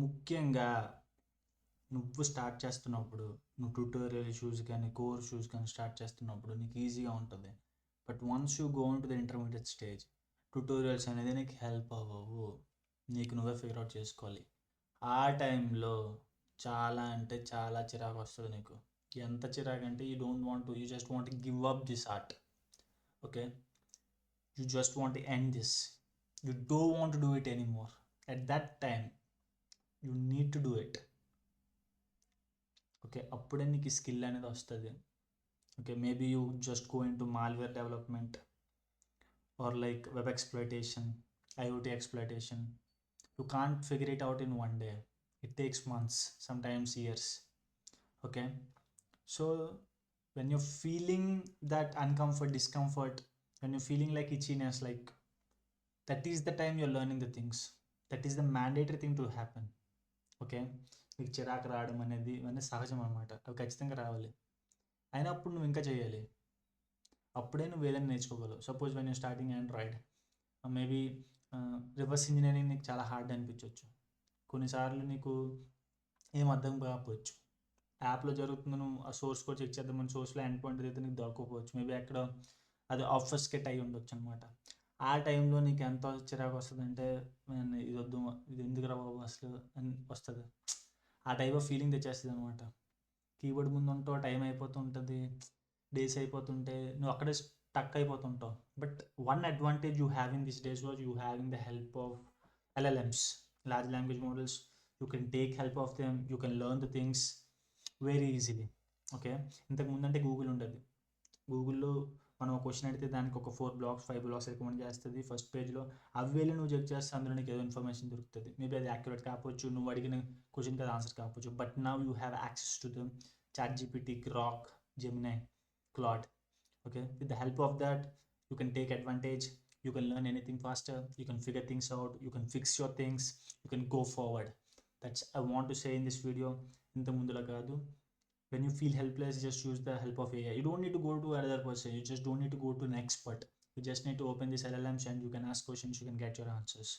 ముఖ్యంగా నువ్వు స్టార్ట్ చేస్తున్నప్పుడు, నువ్వు ట్యూటోరియల్ షూస్ కానీ కోర్ షూస్ కానీ స్టార్ట్ చేస్తున్నప్పుడు నీకు ఈజీగా ఉంటుంది. But once you go in to the intermediate stage, tutorials అనేది నీకు హెల్ప్ అవ్వవు. నీకు నువ్వే ఫిగర్ అవుట్ చేసుకోవాలి. ఆ టైంలో చాలా అంటే చాలా చిరాకు వస్తుంది నీకు. ఎంత చిరాకు అంటే you just want give up this art. Okay, you just want end this. You don't want to do it anymore. At that time you need to do it. Okay, అప్పుడే నీకు స్కిల్ అనేది వస్తుంది. Okay, maybe you just go in to malware development or like web exploitation, IoT exploitation. You can't figure it out in one day. It takes months, sometimes years. Okay, so when you're feeling that discomfort, when you're feeling like itchiness, like that is the time you're learning the things. That is the mandatory thing to happen. Okay, నీకు చిరాకు రావడం అనేది ఇవన్నీ సహజం అనమాట. అవి ఖచ్చితంగా రావాలి. అయినా అప్పుడు నువ్వు ఇంకా చేయాలి. అప్పుడే నువ్వు ఏదైనా నేర్చుకోగలవు. Suppose when you starting Android, maybe reverse engineering నీకు చాలా హార్డ్ అనిపించవచ్చు. కొన్నిసార్లు నీకు ఏం అర్థం కాకపోవచ్చు. యాప్లో జరుగుతుంది, నువ్వు ఆ సోర్స్ కోడ్ చెక్ చేద్దామని సోర్స్లో ఎండ్ పాయింట్ అయితే నీకు దొరకకపోవచ్చు. మేబీ అక్కడ అది ఆఫర్స్కెట్ అయి ఉండొచ్చు అనమాట. ఆ టైంలో నీకు ఎంత చిరాకు వస్తుంది అంటే, ఇది వద్దు, ఇది ఎందుకు రా బాబు అసలు అని వస్తుంది. ఆ టైప్ ఆఫ్ ఫీలింగ్ తెచ్చేస్తుంది అనమాట. కీబోర్డ్ ముందు ఉంటావు, టైం అయిపోతుంటుంది, డేస్ అయిపోతుంటే నువ్వు అక్కడే స్టక్ అయిపోతుంటావు. But one advantage you have in this days was you having the help of LLMs, large language models. You can take help of them, you can learn the things very easily. Okay, ఇంతకు ముందంటే Google ఉండేది. గూగుల్లో మనం ఒక question అడిగితే దానికి ఒక 4 blocks 5 blocks recommend చేస్తుంది ఫస్ట్ పేజ్లో. అవి వెళ్ళి నువ్వు చెక్ చేస్తే అందులో నీకు ఏదో ఇన్ఫర్మేషన్ దొరుకుతుంది. మేబీ అది యాక్యురేట్ కాకపోవచ్చు, నువ్వు అడిగిన క్వశ్చన్కి అది ఆన్సర్ కాకపోవచ్చు. But now you have access to the ChatGPT, Grok, Gemini, Claude. Okay, with the help of that you can take advantage, you can learn anything faster, you can figure things out, you can fix your things, you can go forward. That's I want to say in this video. ఇంత ముందులా కాదు, when you feel helpless, just use the help of AI. You don't need to go to another person, you just don't need to go to an expert. You just need to open this LLMs and you can ask questions, you can get your answers.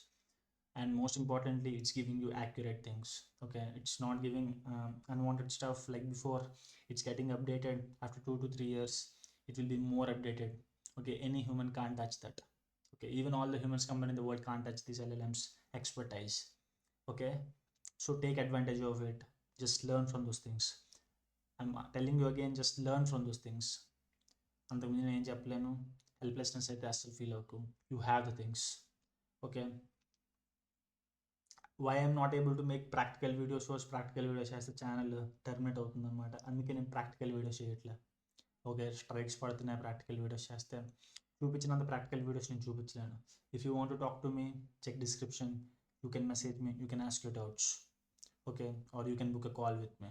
And most importantly, it's giving you accurate things. Okay, it's not giving unwanted stuff like before. It's getting updated after 2 to 3 years. It will be more updated. Okay, any human can't touch that. Okay, even all the humans combined in the world can't touch these LLMs expertise. Okay, so take advantage of it. Just learn from those things. I'm telling you again, just learn from those things. అంతకుముందు నేను ఏం చెప్పలేను. Helplessness అయితే అస్సలు feel అవ్వకు. You have the things. Okay, why I'm not able to make practical videos practical videos చేస్తే channel terminate అవుతుంది అనమాట. అందుకే నేను ప్రాక్టికల్ వీడియోస్ చేయట్లే. ఓకే, స్ట్రైక్స్ పడుతున్నాయి ప్రాక్టికల్ వీడియోస్ చేస్తే. చూపించినంత ప్రాక్టికల్ వీడియోస్ నేను చూపించలేను. If you want to talk to me, check description, you can message me, you can ask your doubts. Okay, or you can book a call with me.